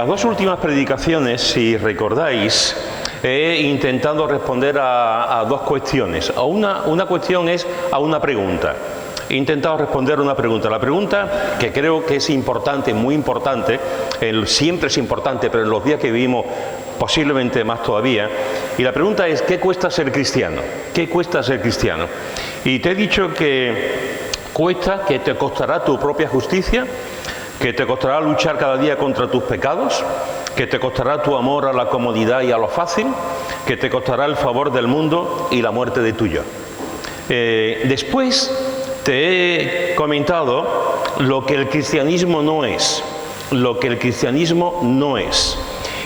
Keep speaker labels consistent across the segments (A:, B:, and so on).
A: Las dos últimas predicaciones, si recordáis, he intentado responder a dos cuestiones. Una cuestión es a una pregunta. He intentado responder una pregunta. La pregunta, que creo que es importante, muy importante, siempre es importante, pero en los días que vivimos posiblemente más todavía, y la pregunta es: ¿qué cuesta ser cristiano? ¿Qué cuesta ser cristiano? Y te he dicho que cuesta, que te costará tu propia justicia, que te costará luchar cada día contra tus pecados, que te costará tu amor a la comodidad y a lo fácil, que te costará el favor del mundo y la muerte de tu yo. Después te he comentado lo que el cristianismo no es, lo que el cristianismo no es.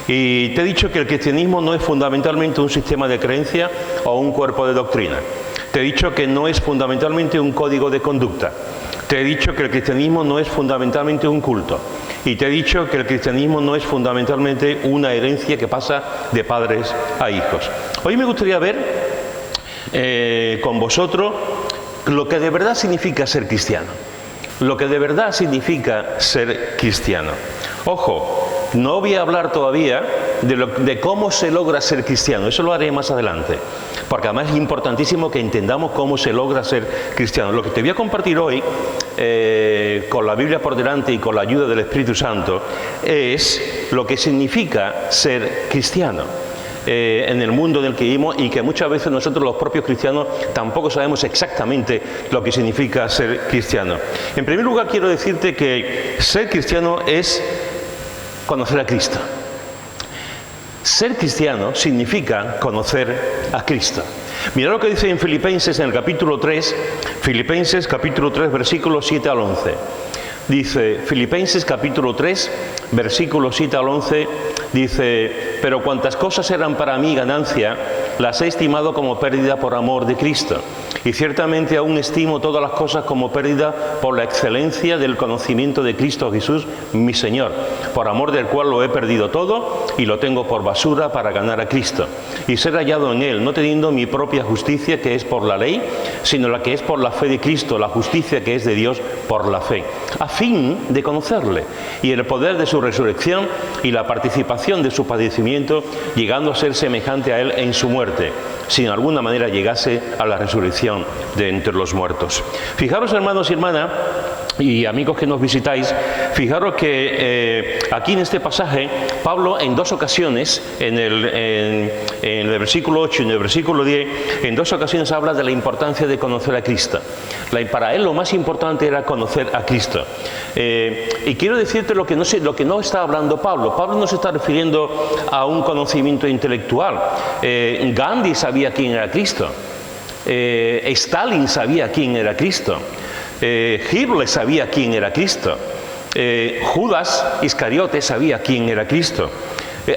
A: Y te he dicho que el cristianismo no es fundamentalmente un sistema de creencia o un cuerpo de doctrina. Te he dicho que no es fundamentalmente un código de conducta. Te he dicho que el cristianismo no es fundamentalmente un culto. Y te he dicho que el cristianismo no es fundamentalmente una herencia que pasa de padres a hijos. Hoy me gustaría ver con vosotros lo que de verdad significa ser cristiano. Lo que de verdad significa ser cristiano. Ojo, no voy a hablar todavía de cómo se logra ser cristiano. Eso lo haré más adelante. Porque además es importantísimo que entendamos cómo se logra ser cristiano. Lo que te voy a compartir hoy, con la Biblia por delante y con la ayuda del Espíritu Santo, es lo que significa ser cristiano en el mundo en el que vivimos, y que muchas veces nosotros los propios cristianos tampoco sabemos exactamente lo que significa ser cristiano. En primer lugar, quiero decirte que ser cristiano es conocer a Cristo. Ser cristiano significa conocer a Cristo. Mira lo que dice en Filipenses, en el capítulo 3, Filipenses capítulo 3, versículos 7 al 11. Dice, Filipenses capítulo 3, versículos 7 al 11, dice: pero cuantas cosas eran para mí ganancia, las he estimado como pérdida por amor de Cristo. Y ciertamente aún estimo todas las cosas como pérdida por la excelencia del conocimiento de Cristo Jesús, mi Señor, por amor del cual lo he perdido todo y lo tengo por basura para ganar a Cristo y ser hallado en Él, no teniendo mi propia justicia que es por la ley, sino la que es por la fe de Cristo, la justicia que es de Dios por la fe, a fin de conocerle y el poder de su resurrección y la participación de su padecimiento, llegando a ser semejante a Él en su muerte, si en alguna manera llegase a la resurrección de entre los muertos. Fijaros, hermanos y hermanas, y amigos que nos visitáis, fijaros que aquí en este pasaje, Pablo en dos ocasiones, en el versículo 8 y en el versículo 10, en dos ocasiones habla de la importancia de conocer a Cristo. Para él lo más importante era conocer a Cristo. Y quiero decirte lo que no está hablando Pablo. Pablo no se está refiriendo a un conocimiento intelectual. Gandhi sabía quién era Cristo. Stalin sabía quién era Cristo. Hitler sabía quién era Cristo. Judas Iscariote sabía quién era Cristo.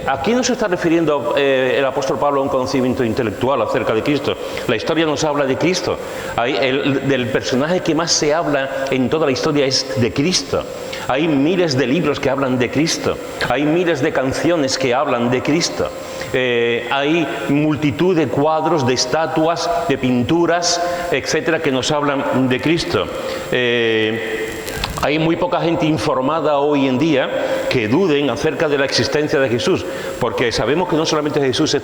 A: Aquí no se está refiriendo el apóstol Pablo a un conocimiento intelectual acerca de Cristo. La historia nos habla de Cristo. Del personaje que más se habla en toda la historia es de Cristo. Hay miles de libros que hablan de Cristo. Hay miles de canciones que hablan de Cristo. Hay multitud de cuadros, de estatuas, de pinturas, etcétera, que nos hablan de Cristo. Hay muy poca gente informada hoy en día que duden acerca de la existencia de Jesús, porque sabemos que no solamente Jesús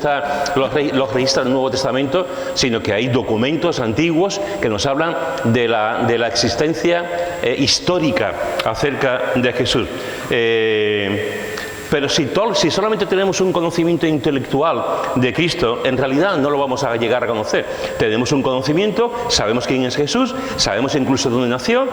A: los registra en el Nuevo Testamento, sino que hay documentos antiguos que nos hablan de la existencia histórica acerca de Jesús. Pero si solamente tenemos un conocimiento intelectual de Cristo, en realidad no lo vamos a llegar a conocer. Tenemos un conocimiento, sabemos quién es Jesús, sabemos incluso dónde nació,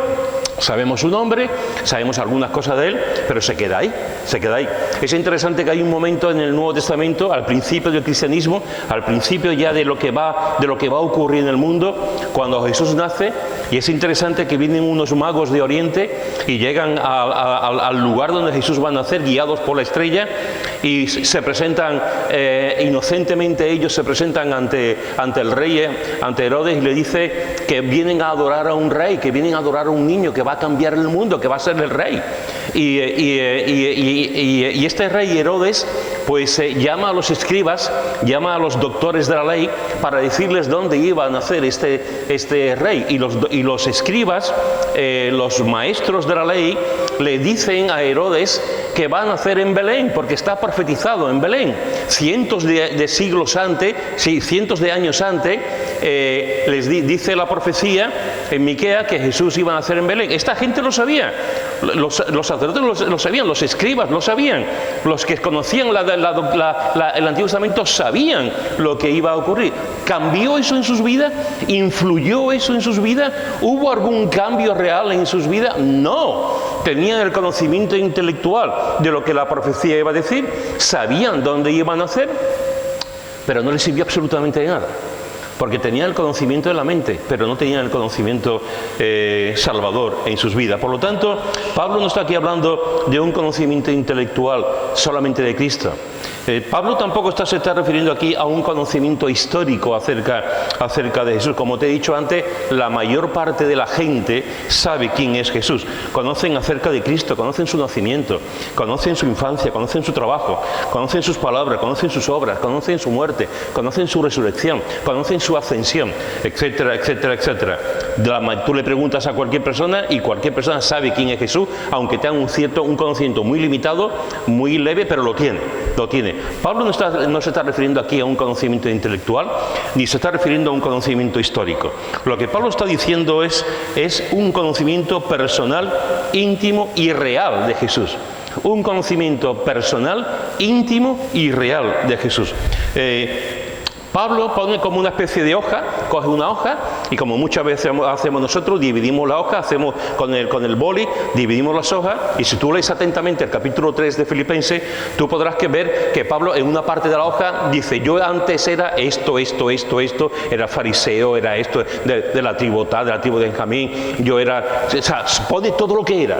A: sabemos su nombre, sabemos algunas cosas de él, pero se queda ahí, se queda ahí. Es interesante que hay un momento en el Nuevo Testamento, al principio del cristianismo, al principio ya de lo que va a ocurrir en el mundo, cuando Jesús nace, y es interesante que vienen unos magos de Oriente y llegan al lugar donde Jesús va a nacer, guiados por la estrella, y se presentan inocentemente, ellos se presentan ante el rey, ante Herodes, y le dice que vienen a adorar a un rey, que vienen a adorar a un niño que va a cambiar el mundo, que va a ser el rey. Y este rey Herodes pues llama a los escribas, llama a los doctores de la ley para decirles dónde iba a nacer este rey. Y los escribas, los maestros de la ley, le dicen a Herodes que va a nacer en Belén, porque está profetizado en Belén. Cientos de siglos antes, sí, cientos de años antes, dice la profecía en Miqueas que Jesús iba a nacer en Belén. Esta gente lo sabía, los sacerdotes lo sabían, los escribas lo sabían, los que conocían el Antiguo Testamento sabían lo que iba a ocurrir. ¿Cambió eso en sus vidas? ¿Influyó eso en sus vidas? ¿Hubo algún cambio real en sus vidas? No. Tenían el conocimiento intelectual de lo que la profecía iba a decir, sabían dónde iban a nacer, pero no les sirvió absolutamente de nada. Porque tenían el conocimiento de la mente, pero no tenían el conocimiento salvador en sus vidas. Por lo tanto, Pablo no está aquí hablando de un conocimiento intelectual solamente de Cristo. Pablo tampoco se está refiriendo aquí a un conocimiento histórico acerca de Jesús. Como te he dicho antes, la mayor parte de la gente sabe quién es Jesús. Conocen acerca de Cristo, conocen su nacimiento, conocen su infancia, conocen su trabajo, conocen sus palabras, conocen sus obras, conocen su muerte, conocen su resurrección, conocen su ascensión, etcétera, etcétera, etcétera. Tú le preguntas a cualquier persona y cualquier persona sabe quién es Jesús, aunque tenga un conocimiento muy limitado, muy leve, pero lo tiene. Pablo no se está refiriendo aquí a un conocimiento intelectual, ni se está refiriendo a un conocimiento histórico. Lo que Pablo está diciendo es un conocimiento personal, íntimo y real de Jesús. Un conocimiento personal, íntimo y real de Jesús. Pablo pone como una especie de hoja, coge una hoja y como muchas veces hacemos nosotros, dividimos la hoja, hacemos con el boli, dividimos las hojas, y si tú lees atentamente el capítulo 3 de Filipenses, tú podrás ver que Pablo en una parte de la hoja dice: yo antes era esto, era fariseo, era esto, de la tribu tal, de la tribu de Benjamín, yo era, o sea, pone todo lo que era,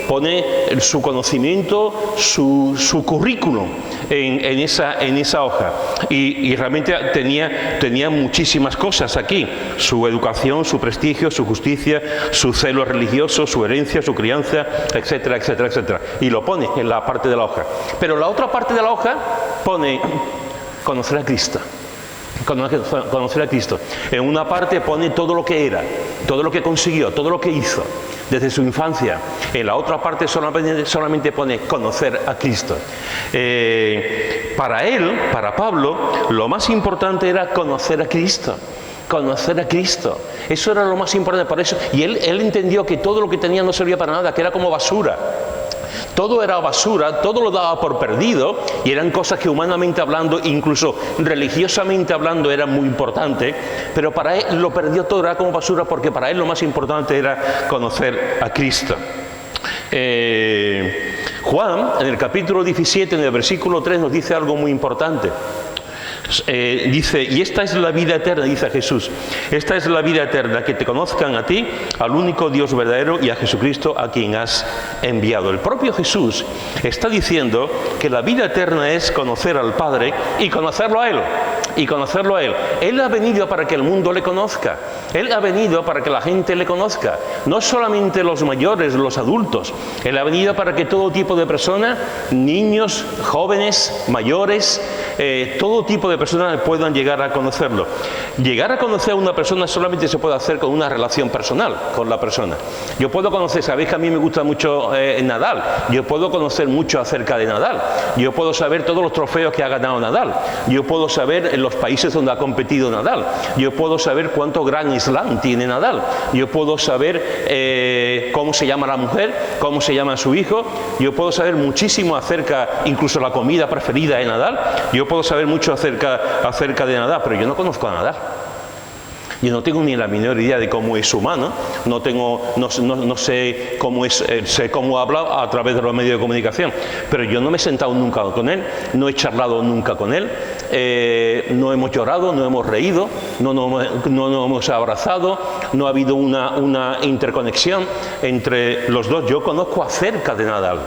A: pone su conocimiento, su currículum en esa hoja, y realmente tenía muchísimas cosas aquí: su educación, su prestigio, su justicia, su celo religioso, su herencia, su crianza, etcétera, etcétera, etcétera. Y lo pone en la parte de la hoja. Pero la otra parte de la hoja pone conocer a Cristo. Conocer a Cristo. En una parte pone todo lo que era, todo lo que consiguió, todo lo que hizo desde su infancia. En la otra parte solamente pone conocer a Cristo. Para Pablo, lo más importante era conocer a Cristo. Conocer a Cristo. Eso era lo más importante para eso. Y él entendió que todo lo que tenía no servía para nada, que era como basura. Todo era basura, todo lo daba por perdido, y eran cosas que humanamente hablando, incluso religiosamente hablando, eran muy importantes, pero para él lo perdió todo, era como basura, porque para él lo más importante era conocer a Cristo. Juan, en el capítulo 17, en el versículo 3, nos dice algo muy importante. Dice: y esta es la vida eterna, dice Jesús, esta es la vida eterna, que te conozcan a ti, al único Dios verdadero, y a Jesucristo a quien has enviado. El propio Jesús está diciendo que la vida eterna es conocer al Padre y conocerlo a Él. Y conocerlo a Él. Él ha venido para que el mundo le conozca. Él ha venido para que la gente le conozca. No solamente los mayores, los adultos. Él ha venido para que todo tipo de personas, niños, jóvenes, mayores, todo tipo de personas puedan llegar a conocerlo. Llegar a conocer a una persona solamente se puede hacer con una relación personal con la persona. Yo puedo conocer, sabéis que a mí me gusta mucho Nadal. Yo puedo conocer mucho acerca de Nadal. Yo puedo saber todos los trofeos que ha ganado Nadal. Yo puedo saber los países donde ha competido Nadal. Yo puedo saber cuánto Grand Slam tiene Nadal. Yo puedo saber cómo se llama la mujer, cómo se llama su hijo. Yo puedo saber muchísimo acerca, incluso la comida preferida de Nadal. Yo puedo saber mucho acerca de Nadal, pero yo no conozco a Nadal. Yo no tengo ni la menor idea de cómo es humano, no sé cómo es, sé cómo habla a través de los medios de comunicación, pero yo no me he sentado nunca con él, no he charlado nunca con él, no hemos llorado, no hemos reído, no nos hemos abrazado, no ha habido una interconexión entre los dos. Yo conozco acerca de Nadal,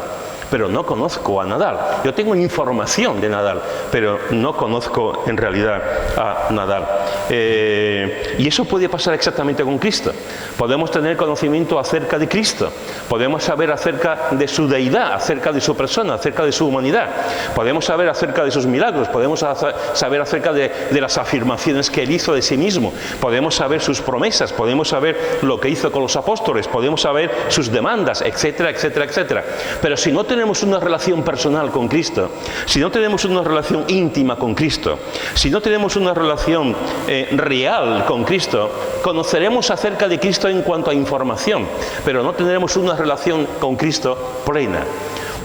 A: pero no conozco a Nadal. Yo tengo información de Nadal, pero no conozco en realidad a Nadal. Y eso puede pasar exactamente con Cristo. Podemos tener conocimiento acerca de Cristo, podemos saber acerca de su deidad, acerca de su persona, acerca de su humanidad, podemos saber acerca de sus milagros, podemos saber acerca de las afirmaciones que él hizo de sí mismo, podemos saber sus promesas, podemos saber lo que hizo con los apóstoles, podemos saber sus demandas, etcétera, etcétera, etcétera. Pero si no tenemos tenemos una relación personal con Cristo, si no tenemos una relación íntima con Cristo, si no tenemos una relación real con Cristo, conoceremos acerca de Cristo en cuanto a información, pero no tendremos una relación con Cristo plena.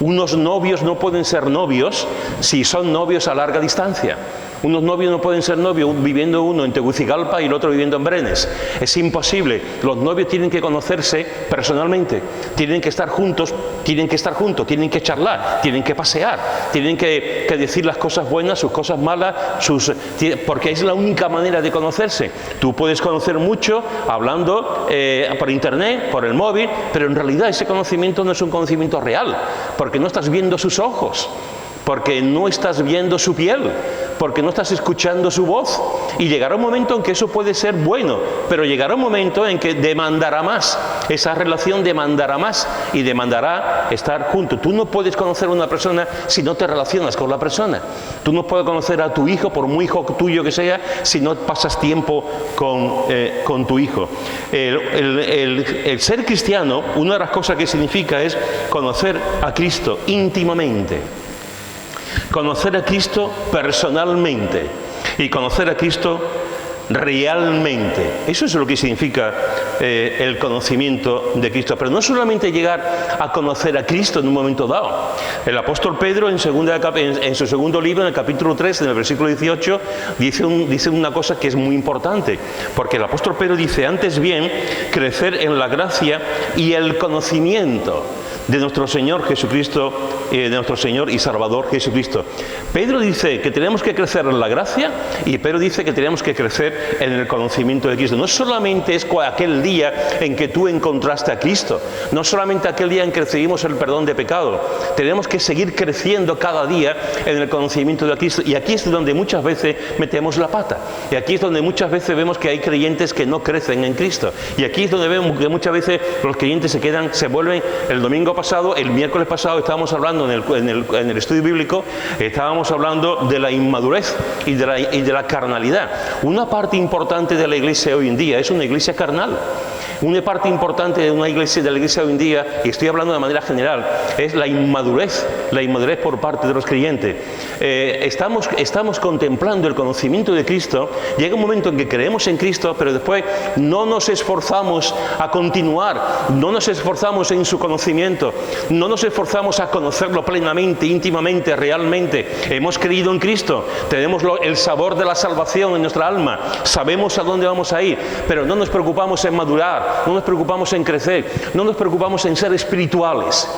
A: Unos novios no pueden ser novios si son novios a larga distancia. Unos novios no pueden ser novios viviendo uno en Tegucigalpa y el otro viviendo en Brenes. Es imposible. Los novios tienen que conocerse personalmente, tienen que estar juntos, tienen que charlar, tienen que pasear, tienen que decir las cosas buenas, sus cosas malas, porque es la única manera de conocerse. Tú puedes conocer mucho hablando por internet, por el móvil, pero en realidad ese conocimiento no es un conocimiento real, porque no estás viendo sus ojos, porque no estás viendo su piel, porque no estás escuchando su voz. Y llegará un momento en que eso puede ser bueno, pero llegará un momento en que demandará más. Esa relación demandará más y demandará estar juntos. Tú no puedes conocer a una persona si no te relacionas con la persona. Tú no puedes conocer a tu hijo, por muy hijo tuyo que sea, si no pasas tiempo con tu hijo. El ser cristiano, una de las cosas que significa es conocer a Cristo íntimamente, conocer a Cristo personalmente y conocer a Cristo realmente. Eso es lo que significa el conocimiento de Cristo. Pero no solamente llegar a conocer a Cristo en un momento dado. El apóstol Pedro en su segundo libro, en el capítulo 3, en el versículo 18, dice una cosa que es muy importante. Porque el apóstol Pedro dice: antes bien, crecer en la gracia y el conocimiento de nuestro Señor Jesucristo, de nuestro Señor y Salvador Jesucristo. Pedro dice que tenemos que crecer en la gracia y Pedro dice que tenemos que crecer en el conocimiento de Cristo. No solamente es aquel día en que tú encontraste a Cristo, no solamente aquel día en que recibimos el perdón de pecado, tenemos que seguir creciendo cada día en el conocimiento de Cristo. Y aquí es donde muchas veces metemos la pata. Y aquí es donde muchas veces vemos que hay creyentes que no crecen en Cristo. Y aquí es donde vemos que muchas veces los creyentes se vuelven. El domingo pasado, el miércoles pasado, estábamos hablando en el estudio bíblico, estábamos hablando de la inmadurez y de la carnalidad. Una parte importante de la iglesia hoy en día es una iglesia carnal. Una parte importante de la iglesia hoy en día, y estoy hablando de manera general, es la inmadurez por parte de los creyentes. Estamos contemplando el conocimiento de Cristo. Llega un momento en que creemos en Cristo, pero después no nos esforzamos a continuar, no nos esforzamos en su conocimiento, no nos esforzamos a conocerlo plenamente, íntimamente, realmente. Hemos creído en Cristo, tenemos el sabor de la salvación en nuestra alma, sabemos a dónde vamos a ir, pero no nos preocupamos en madurar, no nos preocupamos en crecer, no nos preocupamos en ser espirituales,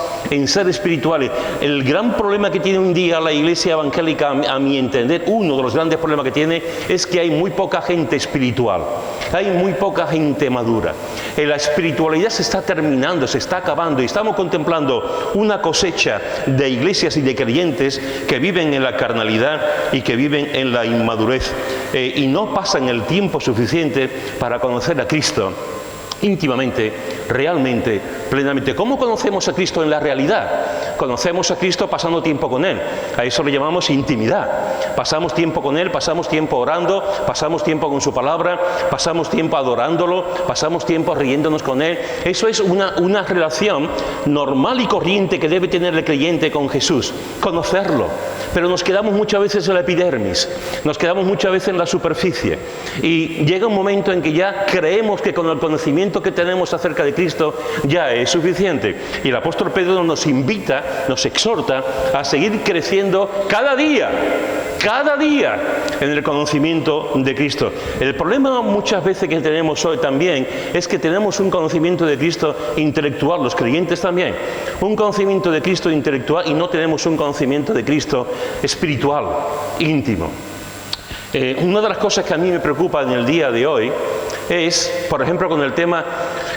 A: El gran problema que tiene hoy en día la iglesia evangélica, a mi entender, uno de los grandes problemas que tiene, es que hay muy poca gente espiritual, hay muy poca gente madura. La espiritualidad se está terminando, se está acabando, y estamos contemplando una cosecha de iglesias y de creyentes que viven en la carnalidad y que viven en la inmadurez, y no pasan el tiempo suficiente para conocer a Cristo íntimamente, realmente, plenamente. ¿Cómo conocemos a Cristo en la realidad? Conocemos a Cristo pasando tiempo con Él. A eso le llamamos intimidad. Pasamos tiempo con Él, pasamos tiempo orando, pasamos tiempo con su palabra, pasamos tiempo adorándolo, pasamos tiempo riéndonos con Él. Eso es una relación normal y corriente que debe tener el creyente con Jesús. Conocerlo. Pero nos quedamos muchas veces en la epidermis, nos quedamos muchas veces en la superficie. Y llega un momento en que ya creemos que con el conocimiento que tenemos acerca de Cristo ya es suficiente. Y el apóstol Pedro nos invita, nos exhorta a seguir creciendo cada día en el conocimiento de Cristo. El problema muchas veces que tenemos hoy también es que tenemos un conocimiento de Cristo intelectual, los creyentes también, un conocimiento de Cristo intelectual, y no tenemos un conocimiento de Cristo espiritual, íntimo. Una de las cosas que a mí me preocupa en el día de hoy es, por ejemplo, con el tema,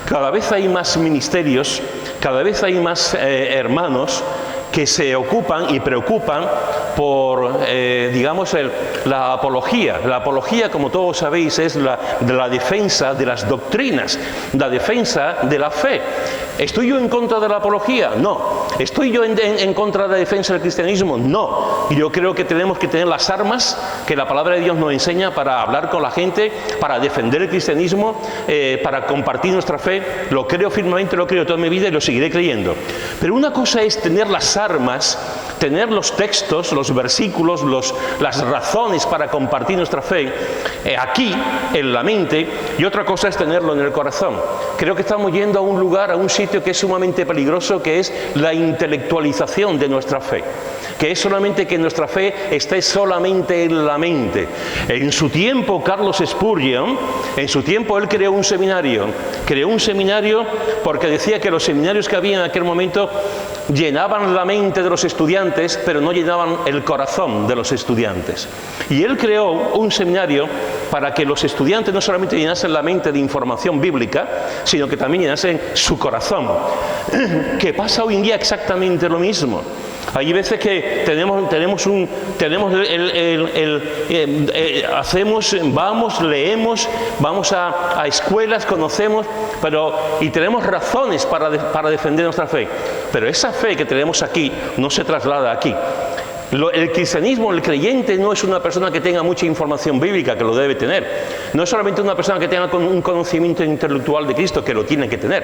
A: cada vez hay más ministerios, cada vez hay más hermanos que se ocupan y preocupan digamos, la apología. La apología, como todos sabéis, es la defensa de las doctrinas, la defensa de la fe. ¿Estoy yo en contra de la apología? No. ¿Estoy yo en contra de la defensa del cristianismo? No. Yo creo que tenemos que tener las armas que la palabra de Dios nos enseña para hablar con la gente, para defender el cristianismo, para compartir nuestra fe. Lo creo firmemente, lo creo toda mi vida y lo seguiré creyendo. Pero una cosa es tener las armas, tener los textos, los versículos, las razones para compartir nuestra fe aquí, en la mente, y otra cosa es tenerlo en el corazón. Creo que estamos yendo a un lugar, a un sitio que es sumamente peligroso, que es la intelectualización de nuestra fe. Que es solamente que nuestra fe esté solamente en la mente. En su tiempo, Carlos Spurgeon, en su tiempo él creó un seminario porque decía que los seminarios que había en aquel momento llenaban la mente de los estudiantes, pero no llenaban el corazón de los estudiantes. Y él creó un seminario para que los estudiantes no solamente llenasen la mente de información bíblica, sino que también llenasen su corazón. Que pasa hoy en día exactamente lo mismo. Hay veces que leemos, vamos a escuelas, conocemos, y tenemos razones para defender nuestra fe. Pero esa fe que tenemos aquí no se traslada aquí. El cristianismo, el creyente no es una persona que tenga mucha información bíblica, que lo debe tener. No es solamente una persona que tenga un conocimiento intelectual de Cristo, que lo tiene que tener.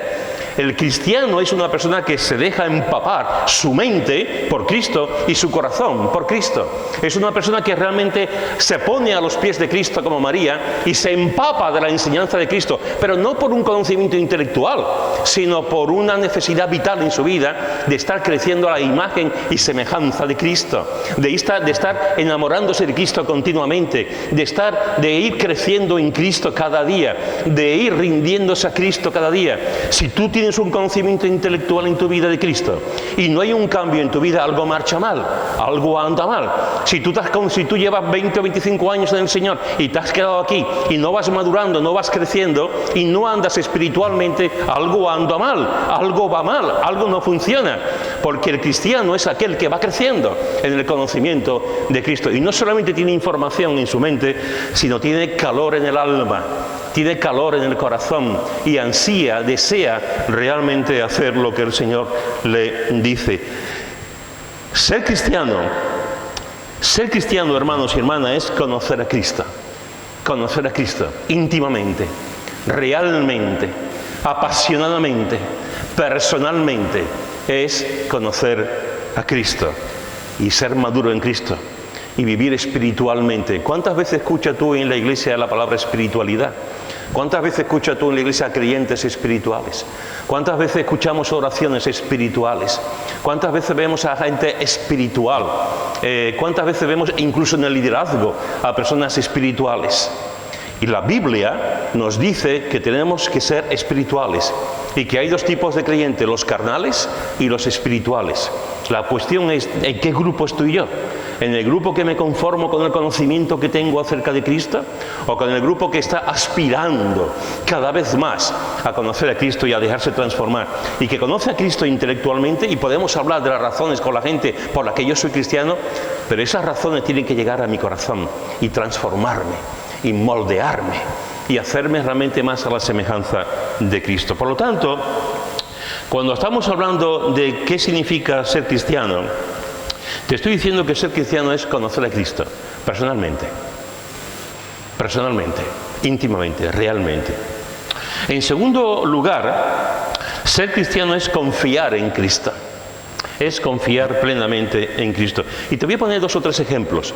A: El cristiano es una persona que se deja empapar su mente por Cristo y su corazón por Cristo. Es una persona que realmente se pone a los pies de Cristo como María y se empapa de la enseñanza de Cristo, pero no por un conocimiento intelectual, sino por una necesidad vital en su vida de estar creciendo a la imagen y semejanza de Cristo. De estar enamorándose de Cristo continuamente, de ir creciendo en Cristo cada día, de ir rindiéndose a Cristo cada día. Si tú tienes un conocimiento intelectual en tu vida de Cristo y no hay un cambio en tu vida, algo marcha mal, algo anda mal. Si tú llevas 20 o 25 años en el Señor y te has quedado aquí y no vas madurando, no vas creciendo y no andas espiritualmente, algo anda mal, algo va mal, algo no funciona. Porque el cristiano es aquel que va creciendo en el conocimiento de Cristo. Y no solamente tiene información en su mente, sino tiene calor en el alma, tiene calor en el corazón y desea realmente hacer lo que el Señor le dice. Ser cristiano, hermanos y hermanas, es conocer a Cristo íntimamente, realmente, apasionadamente, personalmente. Es conocer a Cristo y ser maduro en Cristo y vivir espiritualmente. ¿Cuántas veces escuchas tú en la iglesia la palabra espiritualidad? ¿Cuántas veces escuchas tú en la iglesia creyentes espirituales? ¿Cuántas veces escuchamos oraciones espirituales? ¿Cuántas veces vemos a gente espiritual? ¿Cuántas veces vemos incluso en el liderazgo a personas espirituales? Y la Biblia nos dice que tenemos que ser espirituales y que hay dos tipos de creyentes, los carnales y los espirituales. La cuestión es, ¿en qué grupo estoy yo? ¿En el grupo que me conformo con el conocimiento que tengo acerca de Cristo? ¿O con el grupo que está aspirando cada vez más a conocer a Cristo y a dejarse transformar? Y que conoce a Cristo intelectualmente, y podemos hablar de las razones con la gente por las que yo soy cristiano, pero esas razones tienen que llegar a mi corazón y transformarme y moldearme y hacerme realmente más a la semejanza de Cristo. Por lo tanto, cuando estamos hablando de qué significa ser cristiano, te estoy diciendo que ser cristiano es conocer a Cristo personalmente, íntimamente, realmente. En segundo lugar, ser cristiano es confiar en Cristo. Es confiar plenamente en Cristo. Y te voy a poner 2 o 3 ejemplos.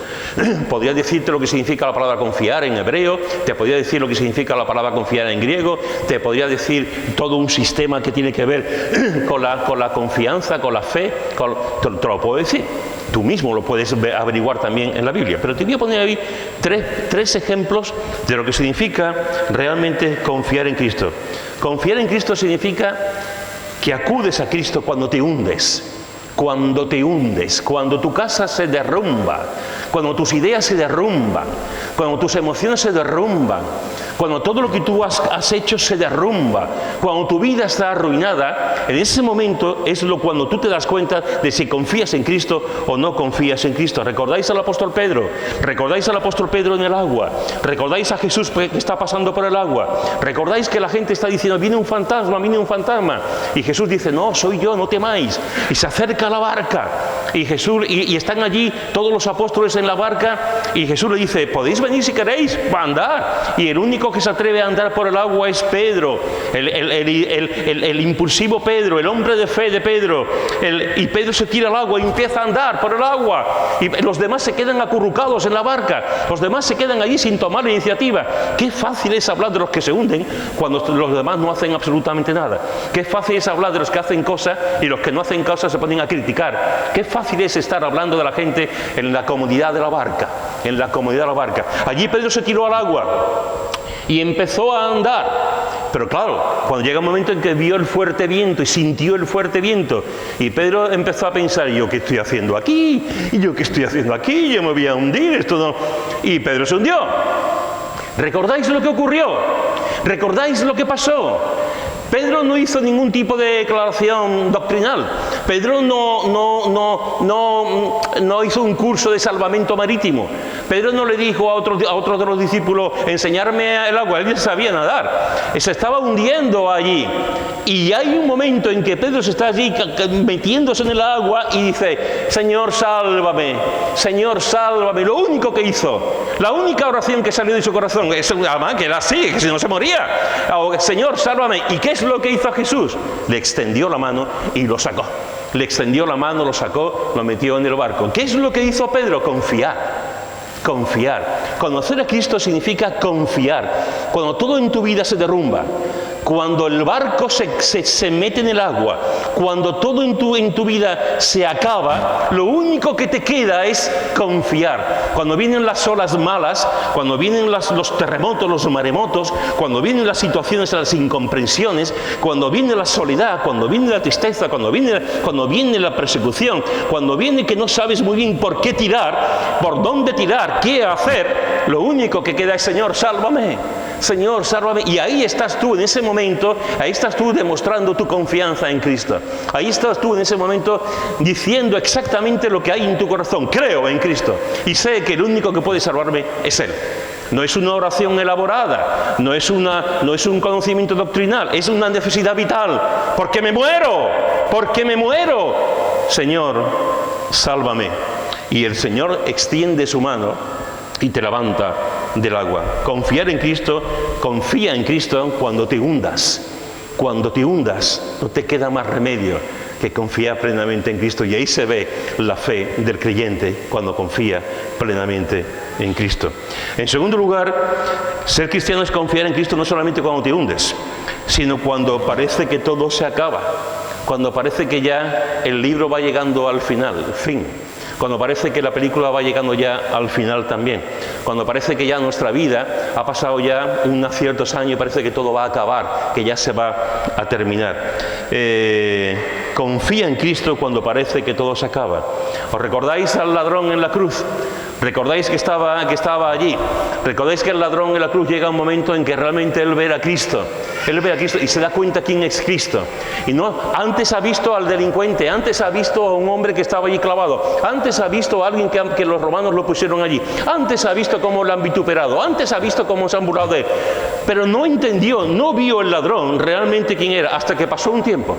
A: Podría decirte lo que significa la palabra confiar en hebreo, te podría decir lo que significa la palabra confiar en griego, te podría decir todo un sistema que tiene que ver con la confianza, con la fe, te lo puedo decir. Tú mismo lo puedes averiguar también en la Biblia. Pero te voy a poner ahí tres ejemplos de lo que significa realmente confiar en Cristo. Confiar en Cristo significa que acudes a Cristo cuando te hundes. Cuando tu casa se derrumba, cuando tus ideas se derrumban, cuando tus emociones se derrumban, cuando todo lo que tú has hecho se derrumba, cuando tu vida está arruinada, en ese momento es cuando tú te das cuenta de si confías en Cristo o no confías en Cristo. ¿Recordáis al apóstol Pedro? ¿Recordáis al apóstol Pedro en el agua? ¿Recordáis a Jesús que está pasando por el agua? ¿Recordáis que la gente está diciendo, viene un fantasma, viene un fantasma? Y Jesús dice, no, soy yo, no temáis. Y se acerca a la barca. Y Jesús, y están allí todos los apóstoles en la barca, y Jesús le dice, podéis venir si queréis, va a andar. Y el único que se atreve a andar por el agua es Pedro, el impulsivo Pedro, el hombre de fe de Pedro. Y Pedro se tira al agua y empieza a andar por el agua. Y los demás se quedan acurrucados en la barca. Los demás se quedan allí sin tomar la iniciativa. Qué fácil es hablar de los que se hunden cuando los demás no hacen absolutamente nada. Qué fácil es hablar de los que hacen cosas y los que no hacen cosas se ponen a criticar. Qué fácil es estar hablando de la gente en la comodidad de la barca. En la comodidad de la barca. Allí Pedro se tiró al agua y empezó a andar. Pero claro, cuando llega un momento en que vio el fuerte viento y sintió el fuerte viento, y Pedro empezó a pensar, ¿yo qué estoy haciendo aquí? ¿Y yo qué estoy haciendo aquí? Yo me voy a hundir, esto no. Y Pedro se hundió. ¿Recordáis lo que ocurrió? ¿Recordáis lo que pasó? Pedro no hizo ningún tipo de declaración doctrinal. Pedro no hizo un curso de salvamento marítimo. Pedro no le dijo a otro de los discípulos, enseñarme el agua. Él sabía nadar. Se estaba hundiendo allí. Y hay un momento en que Pedro se está allí metiéndose en el agua y dice, Señor, sálvame. Señor, sálvame. Lo único que hizo, la única oración que salió de su corazón, es además que era así, que si no se moría. Señor, sálvame. ¿Y qué es lo que hizo Jesús? Le extendió la mano y lo sacó. Le extendió la mano, lo sacó, lo metió en el barco. ¿Qué es lo que hizo Pedro? Confiar. Confiar. Conocer a Cristo significa confiar. Cuando todo en tu vida se derrumba, cuando el barco se mete en el agua, cuando todo en tu vida se acaba, lo único que te queda es confiar. Cuando vienen las olas malas, cuando vienen los terremotos, los maremotos, cuando vienen las situaciones, las incomprensiones, cuando viene la soledad, cuando viene la tristeza, cuando viene la persecución, cuando viene que no sabes muy bien por qué tirar, por dónde tirar, qué hacer, lo único que queda es, Señor, sálvame. Señor, sálvame. Y ahí estás tú en ese momento, ahí estás tú demostrando tu confianza en Cristo. Ahí estás tú en ese momento diciendo exactamente lo que hay en tu corazón. Creo en Cristo y sé que el único que puede salvarme es Él. No es una oración elaborada, no es un conocimiento doctrinal, es una necesidad vital. Porque me muero, porque me muero. Señor, sálvame. Y el Señor extiende su mano y te levanta del agua. Confiar en Cristo, confía en Cristo cuando te hundas. Cuando te hundas, no te queda más remedio que confiar plenamente en Cristo. Y ahí se ve la fe del creyente cuando confía plenamente en Cristo. En segundo lugar, ser cristiano es confiar en Cristo no solamente cuando te hundes, sino cuando parece que todo se acaba. Cuando parece que ya el libro va llegando al final, fin. Cuando parece que la película va llegando ya al final también. Cuando parece que ya nuestra vida ha pasado ya unos ciertos años y parece que todo va a acabar, que ya se va a terminar. Confía en Cristo cuando parece que todo se acaba. ¿Os recordáis al ladrón en la cruz? ¿Recordáis que estaba allí? ¿Recordáis que el ladrón en la cruz llega un momento en que realmente él ve a Cristo? Él ve a Cristo y se da cuenta quién es Cristo. Y no, antes ha visto al delincuente, antes ha visto a un hombre que estaba allí clavado, antes ha visto a alguien que los romanos lo pusieron allí, antes ha visto cómo lo han vituperado, antes ha visto cómo se han burlado de él. Pero no entendió, no vio el ladrón realmente quién era, hasta que pasó un tiempo.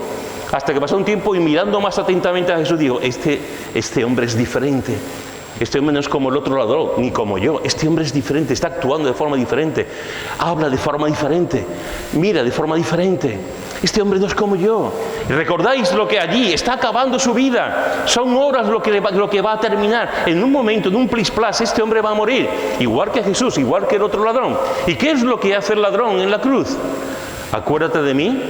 A: Hasta que pasó un tiempo y mirando más atentamente a Jesús dijo, este hombre es diferente. Este hombre no es como el otro ladrón, ni como yo. Este hombre es diferente, está actuando de forma diferente, habla de forma diferente, mira de forma diferente. Este hombre no es como yo. ¿Recordáis lo que allí está acabando su vida? Son horas lo que va a terminar. En un momento, en un plis-plas, este hombre va a morir. Igual que Jesús, igual que el otro ladrón. ¿Y qué es lo que hace el ladrón en la cruz? Acuérdate de mí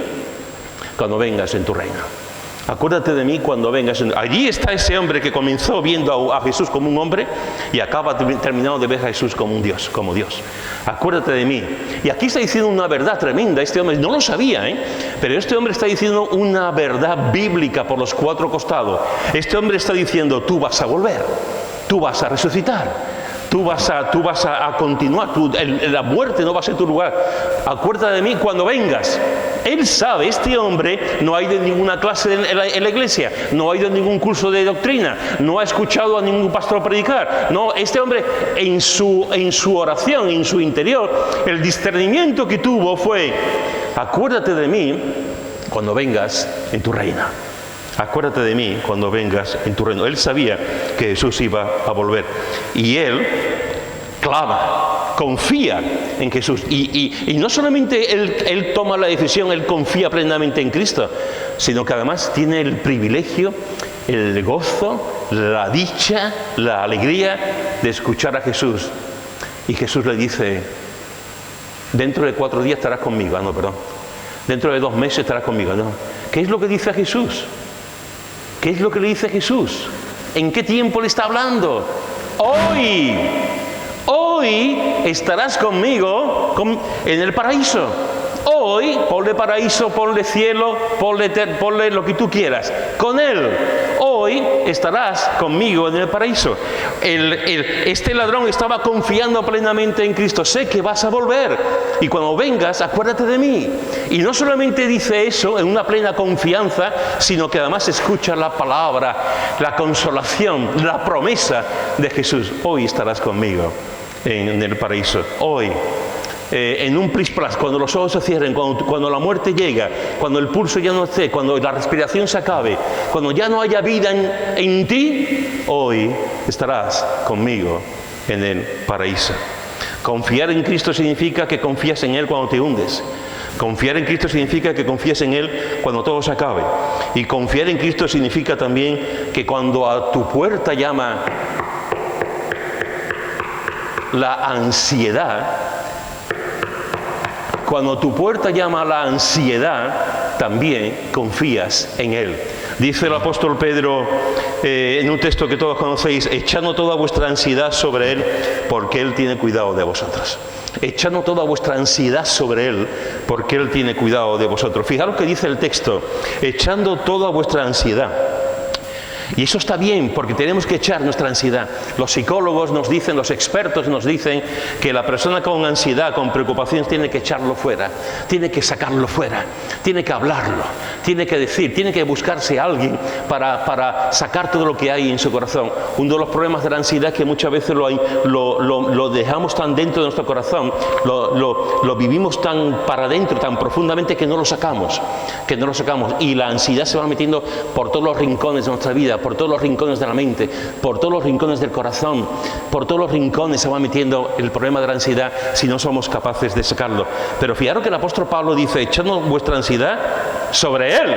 A: cuando vengas en tu reino. Acuérdate de mí cuando vengas. Allí está ese hombre que comenzó viendo a Jesús como un hombre y acaba terminando de ver a Jesús como un Dios, como Dios. Acuérdate de mí. Y aquí está diciendo una verdad tremenda. Este hombre no lo sabía, pero este hombre está diciendo una verdad bíblica por los cuatro costados. Este hombre está diciendo, tú vas a volver, tú vas a resucitar. tú vas a continuar, la muerte no va a ser tu lugar. Acuérdate de mí cuando vengas. Él sabe, este hombre no ha ido a ninguna clase en la iglesia, no ha ido a ningún curso de doctrina, no ha escuchado a ningún pastor predicar. No, este hombre en su oración, en su interior, el discernimiento que tuvo fue: acuérdate de mí cuando vengas en tu reino. Acuérdate de mí cuando vengas en tu reino. Él sabía que Jesús iba a volver. Y él clama, confía en Jesús. Y no solamente él toma la decisión, él confía plenamente en Cristo, sino que además tiene el privilegio, el gozo, la dicha, la alegría de escuchar a Jesús. Y Jesús le dice: dentro de 4 días estarás conmigo. Dentro de 2 meses estarás conmigo. ¿Qué es lo que dice Jesús? ¿Qué es lo que le dice Jesús? ¿En qué tiempo le está hablando? Hoy estarás conmigo en el paraíso. Hoy, ponle paraíso, ponle cielo, ponle lo que tú quieras. Con Él. Hoy estarás conmigo en el paraíso. Este ladrón estaba confiando plenamente en Cristo. Sé que vas a volver. Y cuando vengas, acuérdate de mí. Y no solamente dice eso en una plena confianza, sino que además escucha la palabra, la consolación, la promesa de Jesús. Hoy estarás conmigo en el paraíso. Hoy. En un plis-plas, cuando los ojos se cierren, cuando la muerte llega, cuando el pulso ya no esté, cuando la respiración se acabe, cuando ya no haya vida en ti, hoy estarás conmigo en el paraíso. Confiar en Cristo significa que confías en Él cuando te hundes. Confiar en Cristo significa que confías en Él cuando todo se acabe. Y confiar en Cristo significa también que cuando a tu puerta llama la ansiedad, cuando tu puerta llama a la ansiedad, también confías en Él. Dice el apóstol Pedro en un texto que todos conocéis: echando toda vuestra ansiedad sobre Él, porque Él tiene cuidado de vosotros. Echando toda vuestra ansiedad sobre Él, porque Él tiene cuidado de vosotros. Fijaros que dice el texto: echando toda vuestra ansiedad. Y eso está bien, porque tenemos que echar nuestra ansiedad. Los psicólogos nos dicen, los expertos nos dicen que la persona con ansiedad, con preocupaciones, tiene que echarlo fuera, tiene que sacarlo fuera, tiene que hablarlo, tiene que decir, tiene que buscarse a alguien para sacar todo lo que hay en su corazón. Uno de los problemas de la ansiedad es que muchas veces lo dejamos tan dentro de nuestro corazón, lo vivimos tan para adentro, tan profundamente, que no lo sacamos. Y la ansiedad se va metiendo por todos los rincones de nuestra vida, por todos los rincones de la mente, por todos los rincones del corazón, por todos los rincones se va metiendo el problema de la ansiedad si no somos capaces de sacarlo. Pero fijaros que el apóstol Pablo dice: echando vuestra ansiedad sobre Él.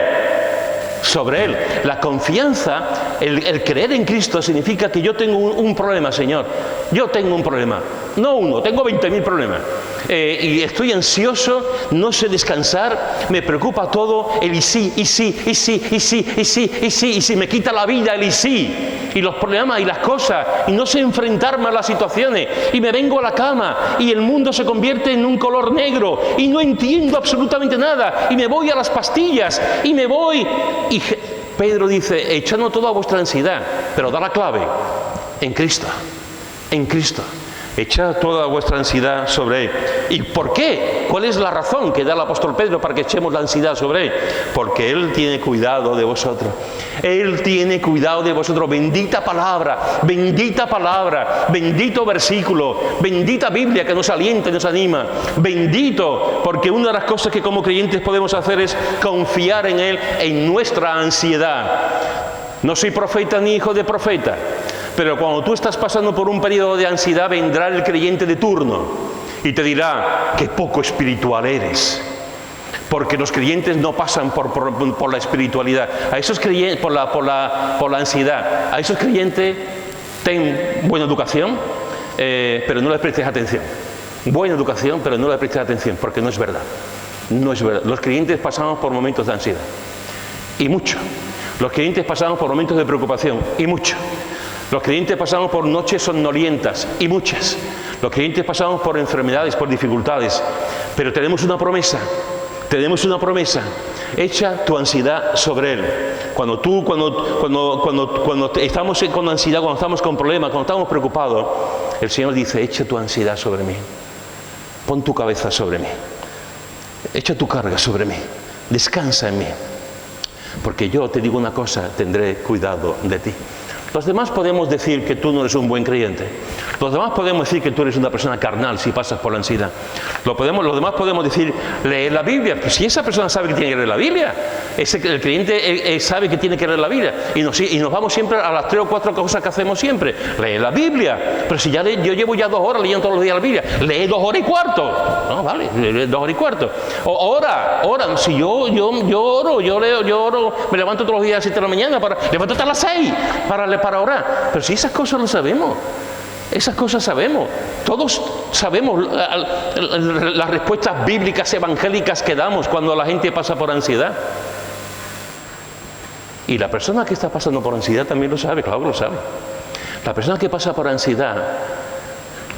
A: Sobre Él. La confianza, el creer en Cristo significa que yo tengo un problema, Señor. Yo tengo un problema. No uno, tengo 20.000 problemas. Y estoy ansioso, no sé descansar, me preocupa todo, el y si me quita la vida el y los problemas y las cosas, y no sé enfrentarme a las situaciones, y me vengo a la cama, y el mundo se convierte en un color negro, y no entiendo absolutamente nada, y me voy a las pastillas, y me voy. Y Pedro dice: echando toda vuestra ansiedad, pero da la clave: en Cristo, en Cristo. Echad toda vuestra ansiedad sobre Él. ¿Y por qué? ¿Cuál es la razón que da el apóstol Pedro para que echemos la ansiedad sobre Él? Porque Él tiene cuidado de vosotros. Él tiene cuidado de vosotros. Bendita palabra, bendito versículo, bendita Biblia que nos alienta y nos anima. Bendito, porque una de las cosas que como creyentes podemos hacer es confiar en Él en nuestra ansiedad. No soy profeta ni hijo de profeta, pero cuando tú estás pasando por un periodo de ansiedad, vendrá el creyente de turno y te dirá: qué poco espiritual eres. Porque los creyentes no pasan por la espiritualidad. A esos creyentes, por la ansiedad. A esos creyentes, ten buena educación, pero no les prestes atención. Buena educación, pero no les prestes atención, porque no es verdad. No es verdad. Los creyentes pasamos por momentos de ansiedad. Y mucho. Los creyentes pasamos por momentos de preocupación. Y mucho. Los creyentes pasamos por noches somnolientas, y muchas. Los creyentes pasamos por enfermedades, por dificultades. Pero tenemos una promesa. Echa tu ansiedad sobre Él. Cuando estamos con ansiedad, cuando estamos con problemas, cuando estamos preocupados, el Señor dice, echa tu ansiedad sobre mí, pon tu cabeza sobre mí, echa tu carga sobre mí, descansa en mí, porque yo te digo una cosa, tendré cuidado de ti. Los demás podemos decir que tú no eres un buen creyente. Los demás podemos decir que tú eres una persona carnal si pasas por la ansiedad. Los demás podemos decir, leer la Biblia. Pues si esa persona sabe que tiene que leer la Biblia, el creyente sabe que tiene que leer la Biblia. Y nos vamos siempre a las 3 o 4 cosas que hacemos siempre. Leer la Biblia. Pero si yo llevo ya 2 horas leyendo todos los días la Biblia, lee 2 horas y cuarto. No, vale, lee 2 horas y cuarto. O ora. Si yo oro, me levanto todos los días a las 7 de la mañana, levanto hasta las 6 para orar. Pero si esas cosas lo sabemos. Esas cosas sabemos, todos sabemos las respuestas bíblicas evangélicas que damos cuando la gente pasa por ansiedad. Y la persona que está pasando por ansiedad también lo sabe, claro que lo sabe. La persona que pasa por ansiedad,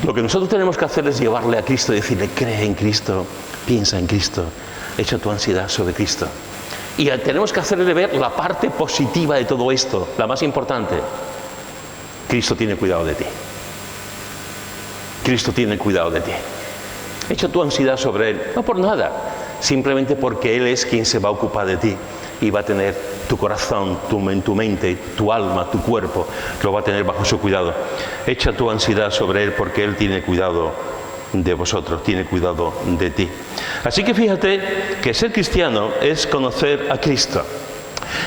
A: lo que nosotros tenemos que hacer es llevarle a Cristo y decirle, cree en Cristo, piensa en Cristo, echa tu ansiedad sobre Cristo. Y tenemos que hacerle ver la parte positiva de todo esto, la más importante. Cristo tiene cuidado de ti. Cristo tiene cuidado de ti. Echa tu ansiedad sobre Él, no por nada, simplemente porque Él es quien se va a ocupar de ti y va a tener tu corazón, tu mente, tu alma, tu cuerpo, lo va a tener bajo su cuidado. Echa tu ansiedad sobre Él porque Él tiene cuidado de vosotros, tiene cuidado de ti. Así que fíjate que ser cristiano es conocer a Cristo.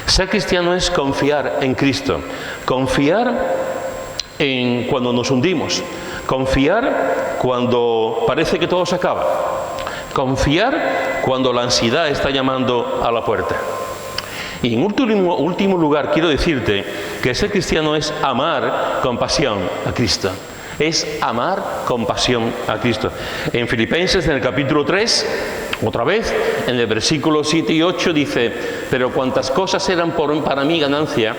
A: Ser cristiano es confiar en Cristo, confiar en cuando nos hundimos, confiar cuando parece que todo se acaba, confiar cuando la ansiedad está llamando a la puerta. Y en último lugar quiero decirte que ser cristiano es amar con pasión a Cristo. Es amar con pasión a Cristo. En Filipenses, en el capítulo 3, otra vez, en el versículo 7 y 8 dice, pero cuantas cosas eran para mí ganancia,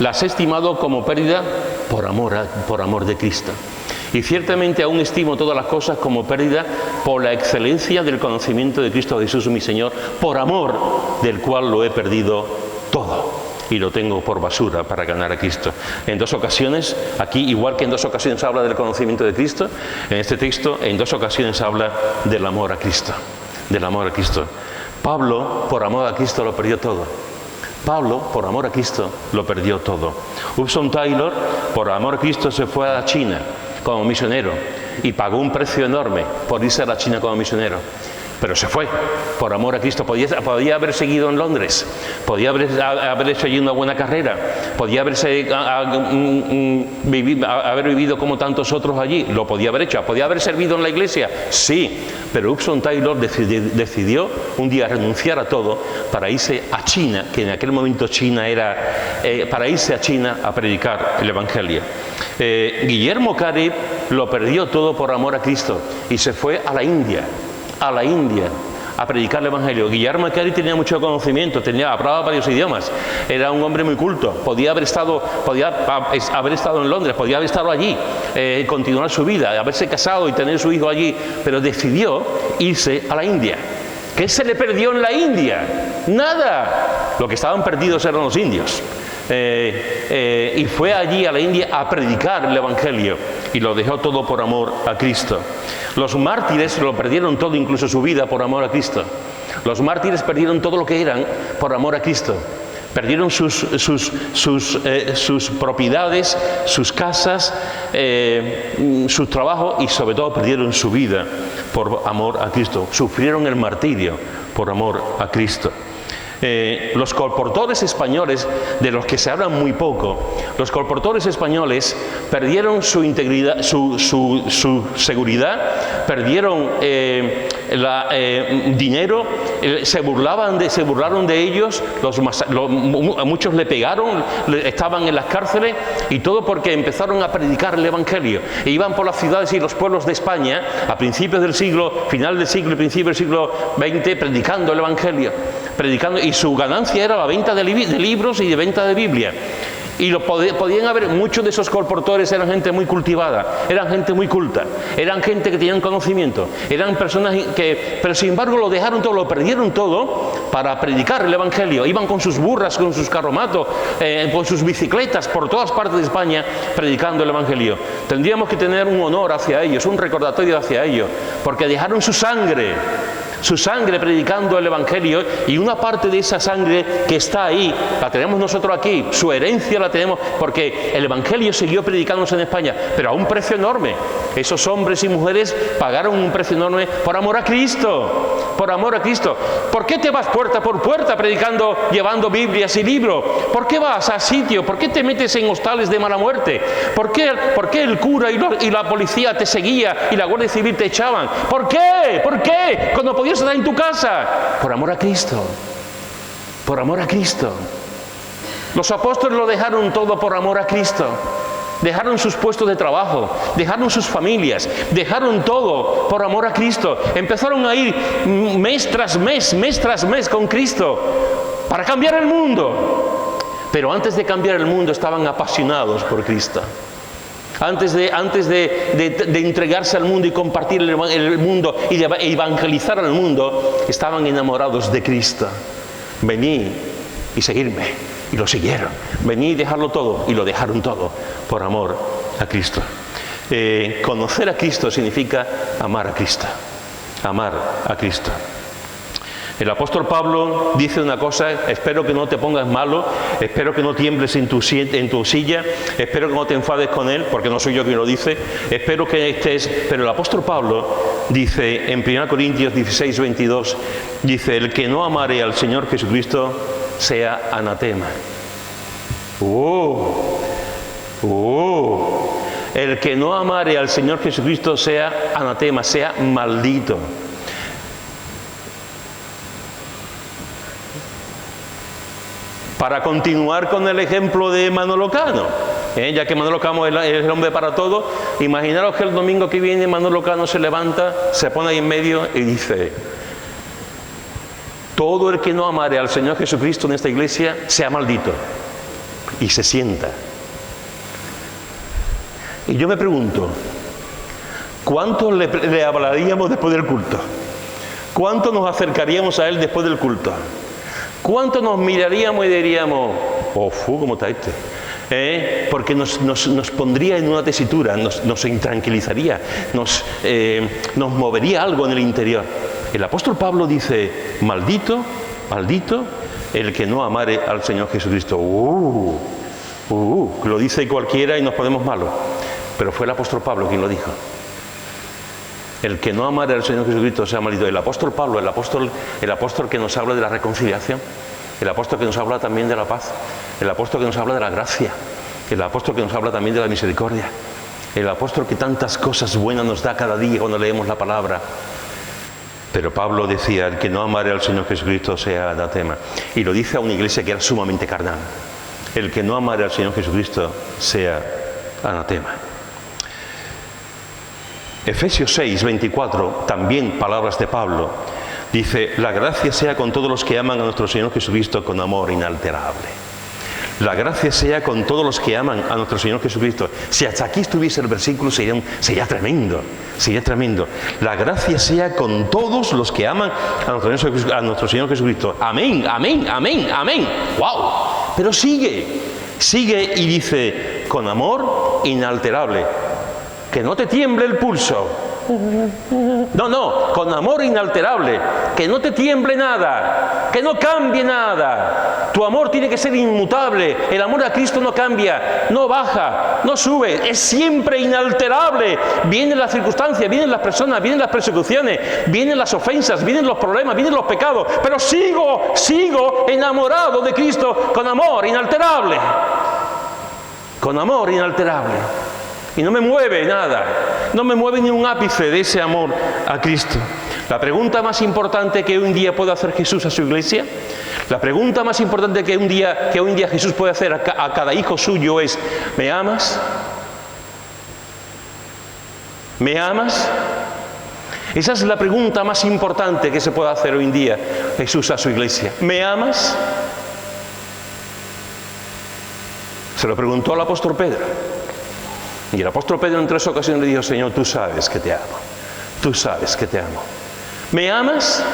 A: las he estimado como pérdida por amor de Cristo. Y ciertamente aún estimo todas las cosas como pérdida por la excelencia del conocimiento de Cristo Jesús mi Señor, por amor del cual lo he perdido todo y lo tengo por basura para ganar a Cristo. En 2 ocasiones, aquí igual que en 2 ocasiones habla del conocimiento de Cristo, en este texto en 2 ocasiones habla del amor a Cristo, del amor a Cristo. Pablo, por amor a Cristo, lo perdió todo. Pablo, por amor a Cristo, lo perdió todo. Hudson Taylor, por amor a Cristo, se fue a China como misionero y pagó un precio enorme por irse a la China como misionero. Pero se fue por amor a Cristo. Podía haber seguido en Londres, podía haber hecho allí una buena carrera, podía haber vivido como tantos otros allí, lo podía haber hecho, podía haber servido en la iglesia, sí, pero Hudson Taylor decidió un día renunciar a todo para irse a China, que en aquel momento China era, para irse a China a predicar el Evangelio. Guillermo Carey lo perdió todo por amor a Cristo y se fue a la India a predicar el Evangelio. Guillermo Carey tenía mucho conocimiento, hablaba varios idiomas, era un hombre muy culto, podía haber estado en Londres, podía haber estado allí, continuar su vida, haberse casado y tener su hijo allí, pero decidió irse a la India. ¿Qué se le perdió en la India? Nada. Lo que estaban perdidos eran los indios. Y fue allí a la India a predicar el Evangelio y lo dejó todo por amor a Cristo. Los mártires lo perdieron todo, incluso su vida, por amor a Cristo. Los mártires perdieron todo lo que eran por amor a Cristo. Perdieron sus propiedades, sus casas, sus trabajos y sobre todo perdieron su vida por amor a Cristo. Sufrieron el martirio por amor a Cristo. Los colportores españoles, de los que se habla muy poco, los colportores españoles perdieron su integridad, su seguridad, perdieron dinero, se burlaron de ellos, muchos le pegaron, estaban en las cárceles y todo porque empezaron a predicar el Evangelio. E iban por las ciudades y los pueblos de España a principios del siglo, final del siglo y principio del siglo XX, predicando el Evangelio, y su ganancia era la venta de libros y de venta de Biblia. Y podían haber, muchos de esos colportores eran gente muy cultivada, eran gente muy culta, eran gente que tenían conocimiento, eran personas pero sin embargo lo dejaron todo, lo perdieron todo para predicar el Evangelio. Iban con sus burras, con sus carromatos, con sus bicicletas por todas partes de España predicando el Evangelio. Tendríamos que tener un honor hacia ellos, un recordatorio hacia ellos, porque dejaron su sangre predicando el Evangelio, y una parte de esa sangre que está ahí, la tenemos nosotros aquí, su herencia la tenemos, porque el Evangelio siguió predicándose en España, pero a un precio enorme. Esos hombres y mujeres pagaron un precio enorme por amor a Cristo, por amor a Cristo. ¿Por qué te vas puerta por puerta predicando, llevando Biblias y libros? ¿Por qué vas a sitios? ¿Por qué te metes en hostales de mala muerte? ¿Por qué el cura y la policía te seguía y la Guardia Civil te echaban? ¿Por qué? ¿Por qué? Cuando podías estar en tu casa. Por amor a Cristo. Por amor a Cristo. Los apóstoles lo dejaron todo por amor a Cristo. Dejaron sus puestos de trabajo, dejaron sus familias, dejaron todo por amor a Cristo. Empezaron a ir mes tras mes con Cristo para cambiar el mundo. Pero antes de cambiar el mundo estaban apasionados por Cristo. Antes de entregarse al mundo y compartir el mundo y de evangelizar al mundo, estaban enamorados de Cristo. Venid y seguirme. Y lo siguieron. Venid y dejarlo todo. Y lo dejaron todo por amor a Cristo. Conocer a Cristo significa amar a Cristo. Amar a Cristo. El apóstol Pablo dice una cosa: espero que no te pongas malo, espero que no tiembles en tu silla, espero que no te enfades con él, porque no soy yo quien lo dice, espero que estés... Pero el apóstol Pablo dice en 1 Corintios 16, 22, dice: el que no amare al Señor Jesucristo sea anatema. El que no amare al Señor Jesucristo sea anatema, sea maldito. Para continuar con el ejemplo de Manolo Cano, ya que Manolo Cano es el hombre para todo, imaginaros que el domingo que viene Manolo Cano se levanta, se pone ahí en medio y dice: todo el que no amare al Señor Jesucristo en esta iglesia sea maldito. Y se sienta. Y yo me pregunto, ¿cuánto le hablaríamos después del culto? ¿Cuánto nos acercaríamos a él después del culto? ¿Cuánto nos miraríamos y diríamos: ¿cómo está este? Porque nos pondría en una tesitura, nos intranquilizaría, nos movería algo en el interior. El apóstol Pablo dice: maldito, maldito el que no amare al Señor Jesucristo. Lo dice cualquiera y nos ponemos malos, pero fue el apóstol Pablo quien lo dijo. El que no amare al Señor Jesucristo sea maldito. El apóstol Pablo, el apóstol que nos habla de la reconciliación, el apóstol que nos habla también de la paz, el apóstol que nos habla de la gracia, el apóstol que nos habla también de la misericordia, el apóstol que tantas cosas buenas nos da cada día cuando leemos la palabra. Pero Pablo decía: el que no amare al Señor Jesucristo sea anatema. Y lo dice a una iglesia que era sumamente carnal. El que no amare al Señor Jesucristo sea anatema. Efesios 6, 24, también palabras de Pablo, dice: la gracia sea con todos los que aman a nuestro Señor Jesucristo con amor inalterable. La gracia sea con todos los que aman a nuestro Señor Jesucristo. Si hasta aquí estuviese el versículo sería tremendo, sería tremendo. La gracia sea con todos los que aman a nuestro Señor Jesucristo. Amén, amén, amén, amén. ¡Wow! Pero sigue y dice: con amor inalterable. Que no te tiemble el pulso. No, con amor inalterable. Que no te tiemble nada, que no cambie nada. Tu amor tiene que ser inmutable. El amor a Cristo no cambia, no baja, no sube, es siempre inalterable. Vienen las circunstancias, vienen las personas, vienen las persecuciones, vienen las ofensas, vienen los problemas, vienen los pecados, pero sigo enamorado de Cristo con amor inalterable. Con amor inalterable. Y no me mueve nada, no me mueve ni un ápice de ese amor a Cristo. La pregunta más importante que un día puede hacer Jesús a su iglesia, la pregunta más importante que un día Jesús puede hacer a cada hijo suyo es: ¿me amas? ¿Me amas? Esa es la pregunta más importante que se puede hacer hoy en día Jesús a su iglesia. ¿Me amas? Se lo preguntó al apóstol Pedro. Y el apóstol Pedro en 3 ocasiones le dijo: Señor, tú sabes que te amo. Tú sabes que te amo. ¿Me amas?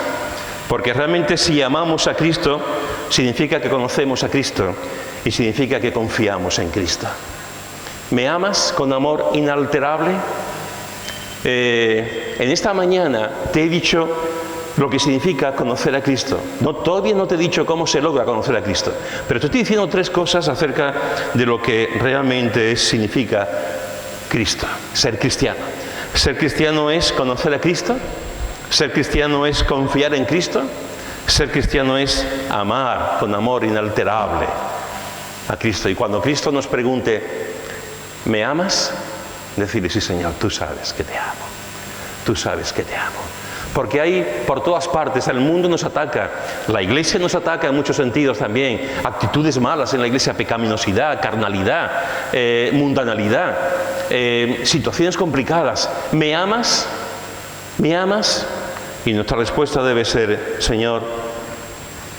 A: Porque realmente si amamos a Cristo, significa que conocemos a Cristo y significa que confiamos en Cristo. ¿Me amas con amor inalterable? En esta mañana te he dicho lo que significa conocer a Cristo. Todavía no te he dicho cómo se logra conocer a Cristo, pero te estoy diciendo 3 cosas acerca de lo que realmente significa Cristo, ser cristiano. Ser cristiano es conocer a Cristo, ser cristiano es confiar en Cristo, ser cristiano es amar con amor inalterable a Cristo. Y cuando Cristo nos pregunte, ¿me amas? Decirle, sí, Señor, tú sabes que te amo, tú sabes que te amo. Porque hay por todas partes, el mundo nos ataca, la iglesia nos ataca en muchos sentidos también, actitudes malas en la iglesia, pecaminosidad, carnalidad, mundanalidad, situaciones complicadas. ¿Me amas? ¿Me amas? Y nuestra respuesta debe ser, Señor,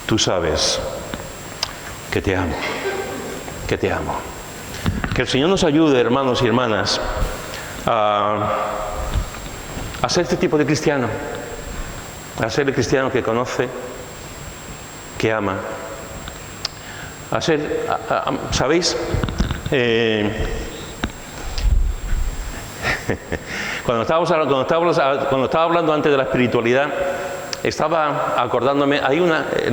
A: tú sabes que te amo, que te amo. Que el Señor nos ayude, hermanos y hermanas, a ser este tipo de cristiano, a ser el cristiano que conoce, que ama, a ser, ¿sabéis? Cuando estaba hablando antes de la espiritualidad, estaba acordándome,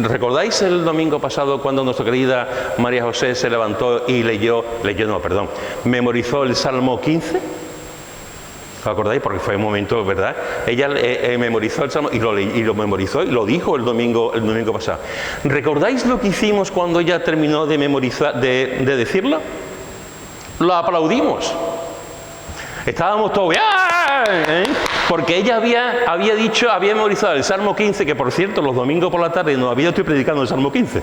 A: ¿recordáis el domingo pasado cuando nuestra querida María José se levantó y memorizó el Salmo 15? ¿Lo acordáis? Porque fue un momento, ¿verdad? Ella memorizó el Salmo y lo memorizó y lo dijo el domingo pasado. ¿Recordáis lo que hicimos cuando ella terminó de memorizar, de decirlo? Lo aplaudimos. Estábamos todos, porque ella había memorizado el Salmo 15, que por cierto, los domingos por la tarde estoy predicando el Salmo 15.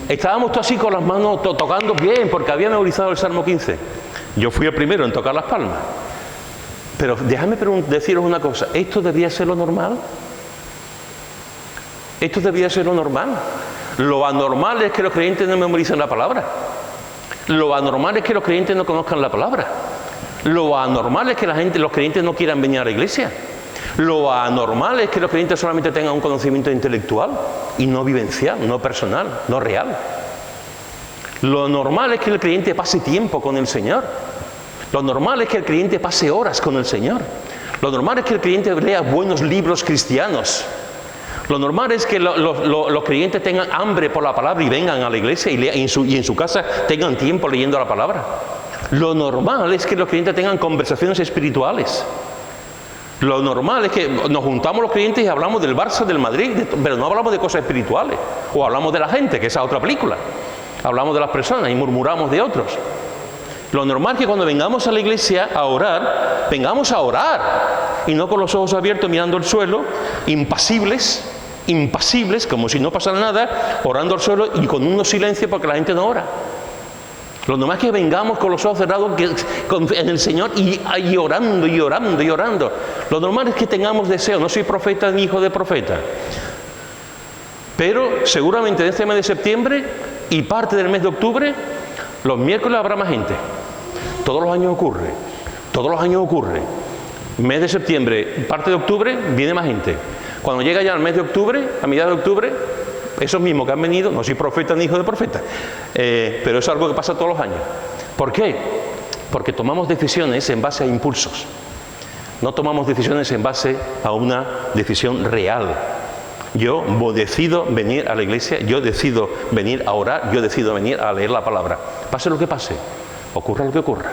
A: Estábamos todos así con las manos tocando bien, porque había memorizado el Salmo 15. Yo fui el primero en tocar las palmas. Pero déjame deciros una cosa, ¿esto debería ser lo normal? ¿Esto debería ser lo normal? Lo anormal es que los creyentes no memoricen la palabra. Lo anormal es que los creyentes no conozcan la palabra. Lo anormal es que los creyentes no quieran venir a la iglesia. Lo anormal es que los creyentes solamente tengan un conocimiento intelectual y no vivencial, no personal, no real. Lo normal es que el creyente pase tiempo con el Señor. Lo normal es que el creyente pase horas con el Señor. Lo normal es que el creyente lea buenos libros cristianos. Lo normal es que los creyentes tengan hambre por la palabra y vengan a la iglesia y en su casa tengan tiempo leyendo la palabra. Lo normal es que los creyentes tengan conversaciones espirituales. Lo normal es que nos juntamos los creyentes y hablamos del Barça, del Madrid, pero no hablamos de cosas espirituales. O hablamos de la gente, que esa es otra película. Hablamos de las personas y murmuramos de otros. Lo normal es que cuando vengamos a la iglesia a orar, vengamos a orar y no con los ojos abiertos mirando el suelo, impasibles, como si no pasara nada, orando al suelo y con unos silencios porque la gente no ora. Lo normal es que vengamos con los ojos cerrados en el Señor y orando y orando y orando. Lo normal es que tengamos deseo. No soy profeta ni hijo de profeta, pero seguramente en este mes de septiembre y parte del mes de octubre, los miércoles habrá más gente. Todos los años ocurre. Mes de septiembre, parte de octubre, viene más gente. Cuando llega ya el mes de octubre, a mediados de octubre, esos mismos que han venido, no soy profeta ni hijo de profeta, pero es algo que pasa todos los años. ¿Por qué? Porque tomamos decisiones en base a impulsos. No tomamos decisiones en base a una decisión real. Yo decido venir a la iglesia, yo decido venir a orar, yo decido venir a leer la palabra. Pase lo que pase, ocurra lo que ocurra.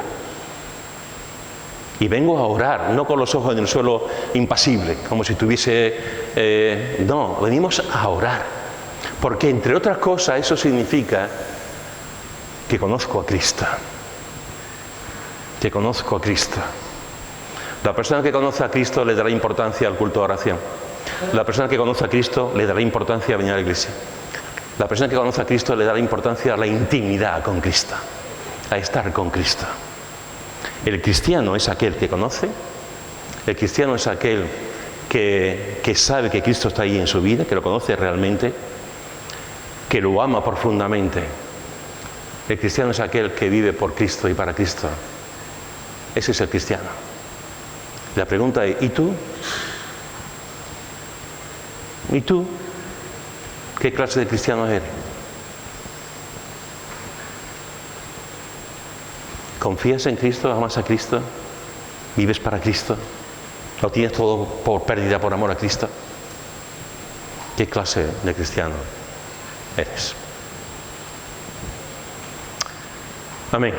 A: Y vengo a orar, no con los ojos en el suelo impasible, como si tuviese... no, venimos a orar. Porque entre otras cosas eso significa que conozco a Cristo. Que conozco a Cristo. La persona que conoce a Cristo le dará importancia al culto de oración. La persona que conoce a Cristo le dará importancia a venir a la iglesia. La persona que conoce a Cristo le dará importancia a la intimidad con Cristo, a estar con Cristo. El cristiano es aquel que conoce, el cristiano es aquel que sabe que Cristo está ahí en su vida, que lo conoce realmente, que lo ama profundamente. El cristiano es aquel que vive por Cristo y para Cristo. Ese es el cristiano. La pregunta es, ¿y tú? ¿Y tú? ¿Qué clase de cristiano eres? ¿Confías en Cristo? ¿Amas a Cristo? ¿Vives para Cristo? ¿Lo tienes todo por pérdida, por amor a Cristo? ¿Qué clase de cristiano eres? Amén.